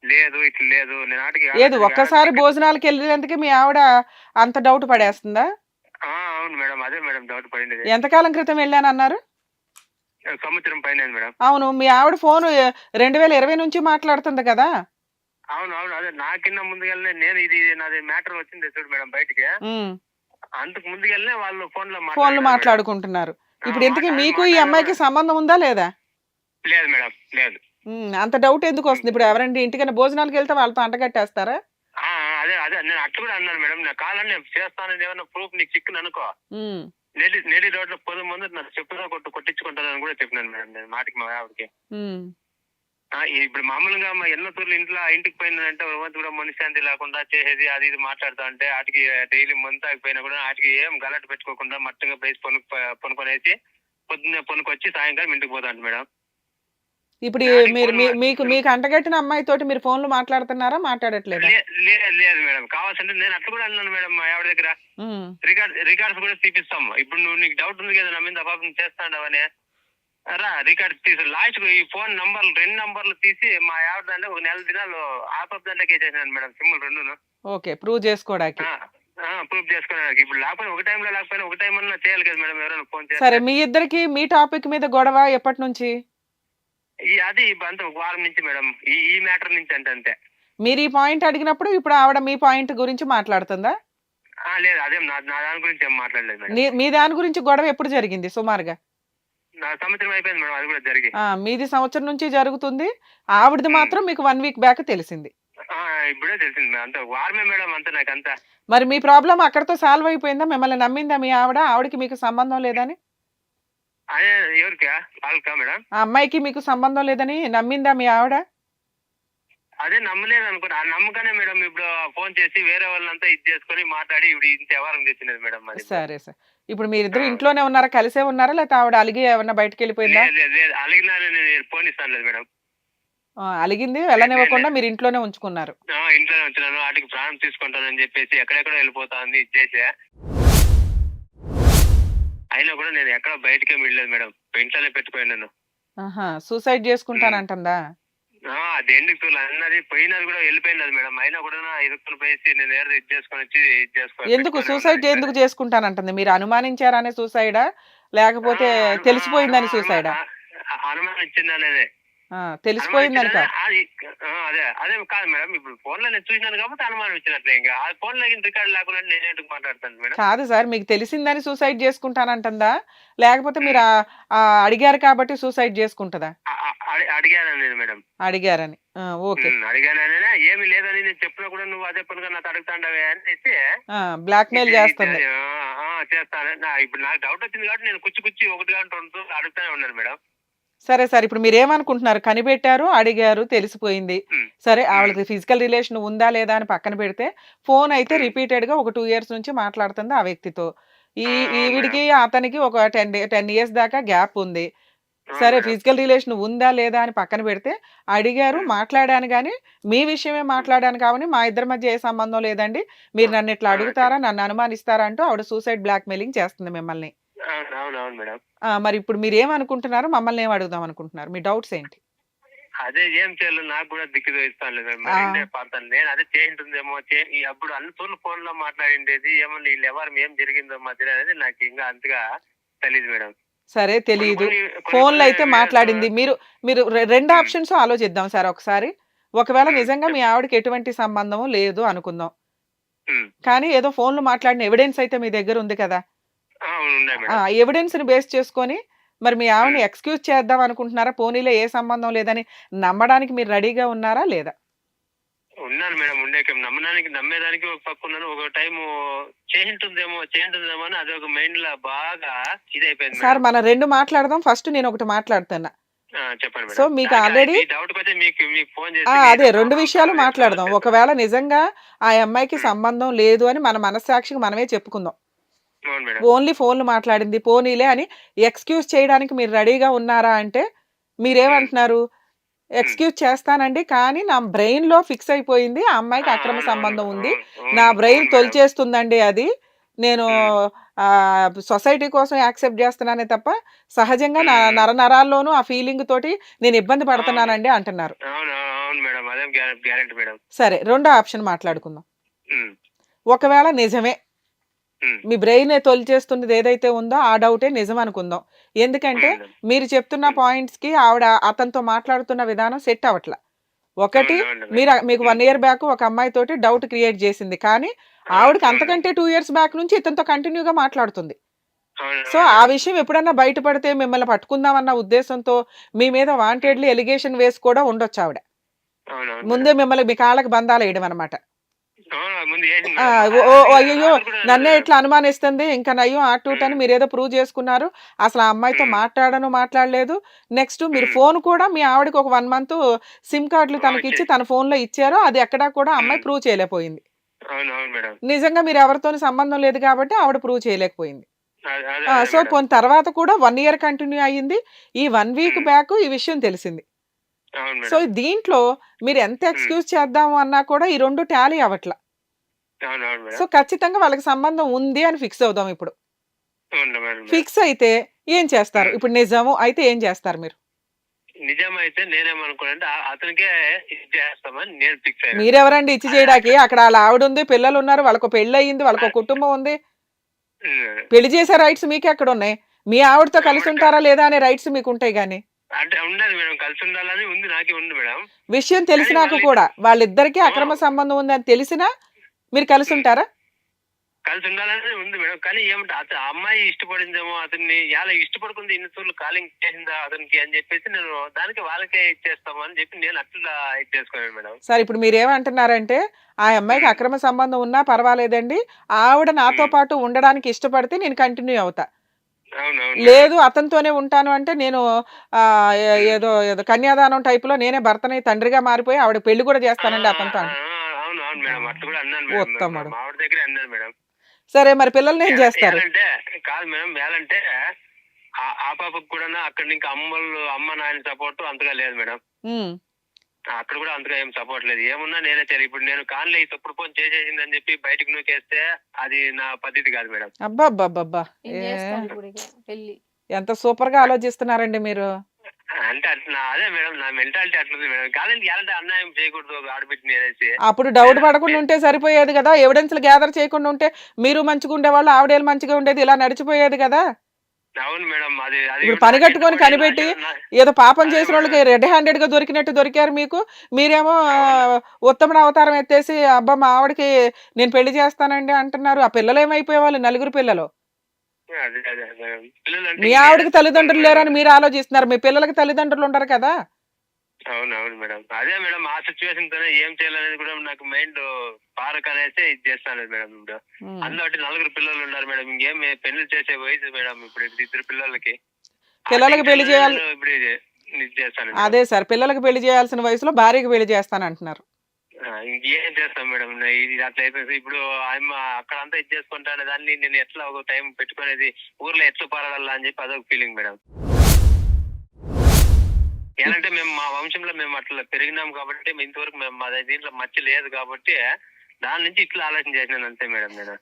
లేదు ఇట్లా లేదు నేను ఆటికి ఏది ఒక్కసారి భోజనాలకు వెళ్ళేందుకే మీ ఆవిడ అంత డౌట్ పడేస్తుందా? అవును మేడం, అదే మేడం డౌట్ పడింది. ఎంతకాలం క్రితం వెళ్ళానన్నారు? సంవత్సరం పైన మేడం. అవును, మీ ఆవిడ ఫోన్ 2020 నుంచి మాట్లాడుతుంది కదా. అవును అవును, అదే నాకిన్న ముందుగానే నేను ఇది నాది మ్యాటర్ వచ్చింది చూడు మేడం బయటికి, ఉమ్, అంతకు ముందుగానే వాళ్ళు ఫోన్లు మాట్లాడినారు మేడం. మాట్లాడుకుంటున్నారు. ఇప్పుడు ఇంతకీ మీకు ఈ మాట్లాడినా అమ్మాయికి కూడా సంబంధం ఉందా లేదా? లేదు మేడం, లేదు. అంత డౌట్ ఎందుకు వస్తుంది? ఇప్పుడు ఎవరంటే ఇంటికైనా భోజనాలకు వెళ్తే వాళ్ళతో అంటగట్టేస్తారా? అదే అదే నేను అట్లా కూడా అన్నాను మేడం, నా కావాలని నేను చేస్తానని ఏమన్నా ప్రూఫ్ నీకు చిక్కును అనుకో, ఉమ్, నెల్లి రోడ్లో పొద్దు ముందు నాకు చెప్పుదా కొట్టించుకుంటానని కూడా చెప్పినాను మేడం నేను మాటికి మా ఆవిడకి. ఉమ్. ఇప్పుడు మామూలుగా మా ఎన్నో తూర్లు ఇంటికి పోయిందంటే రోజు కూడా మనశ్శాంతి లేకుండా చేసేది అది ఇది మాట్లాడుతా ఉంటే వాటికి డైలీ మంత్ ఆగిపోయినా కూడా వాటికి ఏం గలట్ పెట్టుకోకుండా మట్టంగా ప్లేస్ పనుకొనేసి పొద్దున్నే పనుకొచ్చి సాయంకాలం ఇంటికి పోతాంట మేడం. ఇప్పుడు నాటికి మీరు ఫోన్ మీకు మీకు అంటగట్టిన అమ్మాయితోటి మీరు ఫోన్లు మాట్లాడుతున్నారా, మాట్లాడట్లేదా? లేదు మేడం, కావాల్సింటే నేను అట్లా కూడా అన్నాను మేడం మా ఆవిడ దగ్గర, ఉమ్, రికార్డ్స్ కూడా తీపిస్తాము. ఇప్పుడు నువ్వు నీకు డౌట్ ఉంది కదా నా మీద పాపం చేస్తాండవని, రా రికార్డ్స్ తీసి లాస్ట్ ఈ ఫోన్ నంబర్లు 2 నంబర్లు తీసి మా ఆవిడ దాంట్లో ఒక నెల దినాలు ఆపప్ దాంట్లోకి వేసేసాను మేడం, సిమ్ములు 2ను. ఓకే, ప్రూవ్ చేసుకోవడానికి. ప్రూఫ్ చేసుకోవడానికి. ఇప్పుడు లేకపోయినా ఒక టైంలో లేకపోయినా ఒక టైం అన్నా చేయాలి కదా మేడం ఎవరైనా ఫోన్ సరే, చేస్తే. మీ ఇద్దరికి మీ టాపిక్ మీద గొడవ ఎప్పటి నుంచి? అది అంత ఒక వారం నుంచి మేడం, ఈ మ్యాటర్ నుంచి అంతే. మీరు ఈ పాయింట్ అడిగినప్పుడు ఇప్పుడు ఆవిడ మీ పాయింట్ గురించి మాట్లాడుతుందా? లేదు, అదేం నా దాని గురించి ఏం మాట్లాడలేదు మేడం. మీ దాని గురించి గొడవ ఎప్పుడు జరిగింది సుమారుగా? నా సంవత్సరం అయిపోయింది మేడం, అది కూడా జరిగి. మీది సంవత్సరం నుంచి జరుగుతుంది, ఆవిడది మాత్రం మీకు 1 వీక్ బ్యాక్ తెలిసింది. ఇప్పుడే తెలిసింది మేడం, అంత వారమే మేడం అంతా నాకంతా. మరి మీ ప్రాబ్లం అక్కడతో సాల్వ్ అయిపోయిందా? మిమ్మల్ని నమ్మిందా మీ ఆవిడ, ఆవిడకి మీకు సంబంధం లేదని? అదే ఎవరికా వాళ్ళకా మేడం? ఆ అమ్మాయికి మీకు సంబంధం లేదని నమ్మిందా మీ ఆవిడ? అదే నమ్మలేదు అనుకో, ఆ నమ్మకానే మేడం ఇప్పుడు ఫోన్ చేసి వేరే వాళ్ళంతా ఇది చేసుకొని మాట్లాడి ఇప్పుడు ఇంత వ్యవహారం చేసినది మేడం. మరి సరే సార్, ఇప్పుడు మీరిద్దరు ఇంట్లోనే ఉన్నారా, కలిసే ఉన్నారా, లేకపోతే ఆవిడ అలిగి ఏమన్నా బయటకు వెళ్ళిపోయిందా? లేదు, అలిగినా నేను ఫోన్ ఇస్తాను లేదు మేడం. అలిగింది వెళ్ళనివ్వకుండా మీరు ఇంట్లోనే ఉంచుకున్నారు. ఇంట్లోనే ఉంచున్నాను, వాటికి ప్రాణం తీసుకుంటానని చెప్పేసి ఎక్కడెక్కడో వెళ్ళిపోతా ఉంది ఇచ్చేసి, అయినా కూడా నేను ఎక్కడ బయటకే వెళ్ళలేదు మేడం, ఇంట్లోనే పెట్టుకున్నాను. సూసైడ్ చేసుకుంటానంటుందా? అది ఎందుకు అన్నది పోయినది కూడా వెళ్ళిపోయినది మేడం, అయినా కూడా ఇరుక్కుని పోయేసి నేను ఏదో ఇది చేసుకొని వచ్చి ఇది చేసుకో ఎందుకు సూసైడ్ ఎందుకు చేసుకుంటానంటుంది? మీరు అనుమానించారనే సూసైడా, లేకపోతే తెలిసిపోయిందని సూసైడా? అనుమానించిందనేదే. తెలిసిపోయిందనుక అది అదే అదే కాదు మేడం, ఇప్పుడు ఫోన్ లో నేను చూసినాను కాబట్టి అనుమానం ఇచ్చినట్లే, ఇంకా ఆ ఫోన్ లో రికార్డు లేకుండా నేను ఎందుకు మాట్లాడతాను మేడం? కాదు సార్, మీకు తెలిసిందని సూసైడ్ చేసుకుంటానంటుందా, లేకపోతే మీరు అడిగారు కాబట్టి సూసైడ్ చేసుకుంటుందా? అడిగాను నేను మేడం, అడిగారని. ఓకే, అడిగాననే ఏమి లేదని నేను చెప్పినా కూడా నువ్వు అదే పనుగా నాకు అడుగుతాండవే అనేసి బ్లాక్ మెయిల్ చేస్తుంది. చేస్తాను. ఇప్పుడు నాకు డౌట్ వచ్చింది కాబట్టి నేను కుచ్చి 1 గంట 2 అడుగుతానే ఉన్నాను మేడం. సరే సార్, ఇప్పుడు మీరు ఏమనుకుంటున్నారు? కనిపెట్టారు, అడిగారు, తెలిసిపోయింది. సరే, ఆవిడకి ఫిజికల్ రిలేషన్ ఉందా లేదా అని పక్కన పెడితే, ఫోన్ అయితే రిపీటెడ్ గా ఒక 2 ఇయర్స్ నుంచి మాట్లాడుతుంది ఆ వ్యక్తితో. ఈవిడికి అతనికి ఒక 10 ఇయర్స్ దాకా గ్యాప్ ఉంది. సరే, ఫిజికల్ రిలేషన్ ఉందా లేదా అని పక్కన పెడితే, అడిగారు, మాట్లాడాను కానీ మీ విషయమే మాట్లాడాను కాబట్టి మా ఇద్దరి మధ్య ఏ సంబంధం లేదండి, మీరు నన్ను ఇట్లా అడుగుతారా, నన్ను అనుమానిస్తారా అంటూ ఆవిడ సూసైడ్ బ్లాక్ మెయిలింగ్ చేస్తుంది మిమ్మల్ని. అవునవును మేడం. మరి ఇప్పుడు మీరు ఏమనుకుంటున్నారు? మమ్మల్ని ఏం అడుగుదాం అనుకుంటున్నారు? మీ డౌట్స్ ఏంటి? అదే ఏం చేయాలి నాకు కూడా దిక్కు ఇస్తాను లేదు పడతాను నేను, అదే చేయింటుందేమో అప్పుడు అన్ని తూర్లు ఫోన్ లో మాట్లాడిండేది, ఏమో వీళ్ళు ఎవరు ఏం జరిగిందో మధ్యలో అనేది నాకు ఇంకా అంతగా తెలియదు మేడం. సరే, తెలియదు, ఫోన్లో అయితే మాట్లాడింది. మీరు 2 ఆప్షన్స్ ఆలోచిద్దాం సార్ ఒకసారి. ఒకవేళ నిజంగా మీ ఆవిడకి ఎటువంటి సంబంధం లేదు అనుకుందాం, కానీ ఏదో ఫోన్లో మాట్లాడిన ఎవిడెన్స్ అయితే మీ దగ్గర ఉంది కదా, ఎవిడెన్స్ ని బేస్ చేసుకొని మరి మీ ఆవిడని ఎక్స్క్యూజ్ చేద్దాం అనుకుంటున్నారా? పోనీలే ఏ సంబంధం లేదని నమ్మడానికి మీరు రెడీగా ఉన్నారా లేదా? ఉన్నాను మేడం, నమ్మేదానికి ఒక పక్క ఉన్నాను, ఒక టైం చేయింటుందేమో అని అదొక మైండ్ లో బాగా ఇదైపోయింది సార్. మనం 2 మాట్లాడదాం, ఫస్ట్ నేను ఒకటి మాట్లాడుతున్నా. చెప్పండి. సో మీకు ఆల్రెడీ అదే 2 విషయాలు మాట్లాడదాం. ఒకవేళ నిజంగా ఆ అమ్మాయికి సంబంధం లేదు అని మన మనస్సాక్షికి మనమే చెప్పుకుందాం, ఓన్లీ ఫోన్లు మాట్లాడింది, పోనీలే అని ఎక్స్క్యూజ్ చేయడానికి మీరు రెడీగా ఉన్నారా అంటే మీరేమంటున్నారు? ఎక్స్క్యూజ్ చేస్తానండి, కానీ నా బ్రెయిన్ లో ఫిక్స్ అయిపోయింది ఆ అమ్మాయికి అక్రమ సంబంధం ఉంది, నా బ్రెయిన్ తొలిచేస్తుందండి అది, నేను సొసైటీ కోసం యాక్సెప్ట్ చేస్తున్నానే తప్ప సహజంగా నా నరనరాల్లోనూ ఆ ఫీలింగ్ తోటి నేను ఇబ్బంది పడుతున్నానండి అంటున్నారు. అవును మేడం, అదేం గ్యారెంటీ మేడం. సరే రెండో ఆప్షన్ మాట్లాడుకుందాం. ఉమ్, ఒకవేళ నిజమే ఉమ్, మీ బ్రెయిన్ తొలిచేస్తున్నది ఏదైతే ఉందో ఆ డౌటే నిజం అనుకుందాం. ఎందుకంటే మేడం. మీరు చెప్తున్న ఉమ్, పాయింట్స్‌కి ఆవిడ అతనితో మాట్లాడుతున్న విధానం సెట్ అవ్వట్ల. ఒకటి అవును మేడం. మీకు ఉమ్, 1 ఇయర్ బ్యాక్ ఒక అమ్మాయితోటి డౌట్ క్రియేట్ చేసింది. కానీ ఆవిడకి అవును అంతకంటే 2 ఇయర్స్ బ్యాక్ నుంచి ఇతనితో కంటిన్యూ‌గా మాట్లాడుతుంది. అవును సో, అవును ఆ మేడం. విషయం ఎప్పుడన్నా బయటపడితే మిమ్మల్ని పట్టుకుందామన్న ఉద్దేశంతో మీ మీద ఉమ్, వాంటెడ్‌లీ ఎలిగేషన్ వేసి కూడా ఉండొచ్చావిడ. అవును అవును మేడం. ముందే మిమ్మల్ని మీ కాళ్ళకి బంధాలేయడం అన్నమాట. అవును, ముందు చేసింది ఆ! మేడం. ఓ ఓ అది అయ్యయ్యో! ఆవిడ కూడా అన్నది నన్నే మేడం. ఇట్లా అనుమానిస్తుంది. ఇంక నయ్యం ఉమ్, అని మీరేదో ప్రూవ్ చేసుకున్నారు. అసలు ఆ అమ్మాయితో ఉమ్, మాట్లాడలేదు. నెక్స్ట్ మీరు ఉమ్, ఫోన్ కూడా మీ ఆవిడకి ఒక 1 మంత్ సిమ్ కార్డ్‌లు తనకిచ్చి వచ్చేసి. తన ఫోన్‌లో ఇచ్చారు. అది ఎక్కడా కూడా ఆ ఉమ్, అమ్మాయి ప్రూవ్ చేయలేకపోయింది. అవును అవును మేడం. నిజంగా మీరెవరితోని సంబంధం లేదు కాబట్టి ఆవిడ ప్రూవ్ చేయలేకపోయింది. అదే అదే అదే సో, మేడం. పోనీ తర్వాత కూడా 1 ఇయర్ కంటిన్యూ అయ్యింది. ఈ 1 వీక్ ఉమ్, బ్యాక్ ఈ విషయం తెలిసింది. అవును సో, మేడం. దీంట్లో మీరు ఎంత ఉమ్, ఎక్స్‌క్యూజ్ చేద్దాము అన్నా కూడా ఈ 2 టాలీ అవ్వట్ల. అవును అవును సో, మేడం. ఖచ్చితంగా వాళ్ళకి సంబంధం ఉంది అని ఫిక్స్ అవుదాం ఇప్పుడు. అవును మేడం మేడం. ఫిక్స్ అయితే ఏం చేస్తారు? ఉమ్, ఇప్పుడు నిజము అయితే ఏం చేస్తారు మీరు? నిజమైతే నేనేమనుకున్నానంటే అతనికే ఇది చేస్తామని నేను ఫిక్స్ అయినాను మేడం. మీరెవరండి ఇచ్చి అదే చేయడానికి? అక్కడ ఆళ్ళ ఆవిడుంది, పిల్లలున్నారు, వాళ్ళకో పెళ్లయింది, వాళ్ళకో కుటుంబం ఉంది. ఉమ్, పెళ్లి చేసే రైట్స్ మీకెక్కడున్నాయి? మీ ఆవిడతో అమ్మడిక కలిసుంటారా లేదా అనే రైట్స్ మీకుంటాయి గాని. అంటే ఉండదు మేడం, కలిసి ఉండాలని ఉంది, నాకే ఉంది మేడం. విషయం కానీ తెలిసినాక వాళ్ళు కూడా వాళ్ళిద్దరికీ ఆ, అక్రమ సంబంధం ఉందని తెలిసినా మీరు ఉమ్, కలిసుంటారా? కలిసి ఉండాలని ఉంది మేడం. కానీ ఏమంటే ఆ అమ్మాయి ఇష్టపడిందేమో అతన్ని, ఎలా ఇష్టపడుకుంది ఇన్ని సార్లు కాలింగ్ చేసిందా అతనికి అని చెప్పేసి నేను దానికి వాళ్ళకే ఇచ్చేస్తాము అని చెప్పి నేను అట్లా ఇచ్చేసుకున్నాను మేడం. సరే ఇప్పుడు మీరేమంటున్నారంటే, ఆ అమ్మాయికి ఉమ్, అక్రమ సంబంధం ఉన్నా పర్వాలేదండి. ఆవిడ నాతో ఉమ్, పాటు ఉండడానికి ఇష్టపడితే నేను కంటిన్యూ అవుతా. అవును అవును మేడం. లేదు అతనితోనే ఉంటాను అంటే నేను ఉమ్, ఏదో ఏదో కన్యాదానం టైప్‌లో నేనే భర్తని తండ్రిగా మారిపోయి ఆవిడకి పెళ్లి కూడా ఆ, చేస్తానండి అతనితో ఆ, అంట. అవును అవును అబ్బా! మేడం, అట్లా కూడా అన్నాను మేడం. మా ఉత్తముడు. మావిడ దగ్గరే అన్నాను మేడం. సరే మరి పిల్లల్ని ఏం చేస్తారు? ఎలాంటే కాదు మేడం, ఎలాంటే ఆ పాపకు కూడా అక్కడ నుంచి అమ్మ నాయన సపోర్ట్ అంతగా లేదు మేడం. హ్మ్. అక్కడ కూడా అంతగా ఏం సపోర్ట్ లేదు. ఏమున్నా నేనే చేయాలి. ఇప్పుడు నేను కాన్లే ఈ తప్పుడు పని చేసేసిందని చెప్పి బయటకు నూకేస్తే అది నా పద్ధతి కాదు మేడం. అబ్బబ్బబ్బబ్బా! నేను ఏ చేస్తాను ఇప్పుడు ఇక పెళ్లి. ఎంత సూపర్‌గా ఆలోచిస్తున్నారండి మీరు. అంటే అట్లా అదే మేడం, నా మెంటాలిటీ అట్లుంది మేడం. కాదంటే ఎలాంటి అన్యాయం చేయకూడదు ఆడబిడ్డని అనేసి అప్పుడు డౌట్ నేను పడకుండా ఉంటే సరిపోయేది గదా! ఎవిడెన్స్‌లు గ్యాదర్ చేయకుండా ఉంటే మీరు మంచిగుండేవాళ్ళు, ఆవిడేలు మంచిగా ఉండేది. ఇలా నడిచిపోయేది గదా! అవును మేడం. అది అది ఇప్పుడు కూడా పని నాకు కట్టుకొని ఎంతపడి కనిపెట్టి ఏదో పాపం అదే మేడం. చేసినోళ్ళకి రెడ్ హ్యాండెడ్‌గా దొరికినట్టు దొరికారు మీకు. మీరేమో అవును. ఉత్తముడు అవతారం ఎత్తేసి అబ్బా! మా ఆవిడకి నేను పెళ్లి చేస్తానండి అంటున్నారు. ఆ పిల్లలేమైపోయేవాళ్ళు నలుగురు పిల్లలు. అదే అదే మేడం. పిల్లలంటే మీ ఇంక నేనే ఆవిడకి చూసుకోవాలి తల్లిదండ్రులు మేడం. లేరని మీరు ఆలోచిస్తున్నారు. మీ పిల్లలకి తల్లిదండ్రులు ఉండరు కదా! అవును అవును మేడం. అదే మేడం, ఆ సిచ్యువేషన్ తోనే ఏం చేయాలనేది కూడా నాకు మైండ్ పారకనేసి ఇది చేస్తాను మేడం ఇప్పుడు. హ్మ్. అందులో నలుగురు పిల్లలు ఉన్నారు మేడం. ఇంకేం పెళ్లి చేసే వయసు మేడం ఇప్పుడు ఇద్దరు పిల్లలకి. ఆ పిల్లలకి టెన్షన్ పెళ్లి లోనే చేయాలి నేను ఇప్పుడు ఇది చేస్తాను మేడం. అదే సార్. పిల్లలకి పెళ్లి చేయాల్సిన వయసులో భార్యకి పెళ్లి చేస్తానంటున్నారు. ఇంకేం చేస్తాం మేడం, ఇది అట్లా అయిపోయింది. ఇప్పుడు ఆయమ్మ అక్కడంతా ఇది చేసుకుంటానే దాన్ని నేను ఎట్లా ఒక టైం పెట్టుకునేది, ఊర్లో ఎట్లా పారాడాలా అని చెప్పి అదొక ఫీలింగ్ మేడం. ఇ ఏనంటే మేము మా వంశంలో మేము అట్లా పెరిగినాం కాబట్టి ఇంతవరకు మేము మా దీంట్లో మచ్చ లేదు కాబట్టి దాని నుంచి ఇట్లా ఆలోచన చేసినాను అంతే మేడం నేను.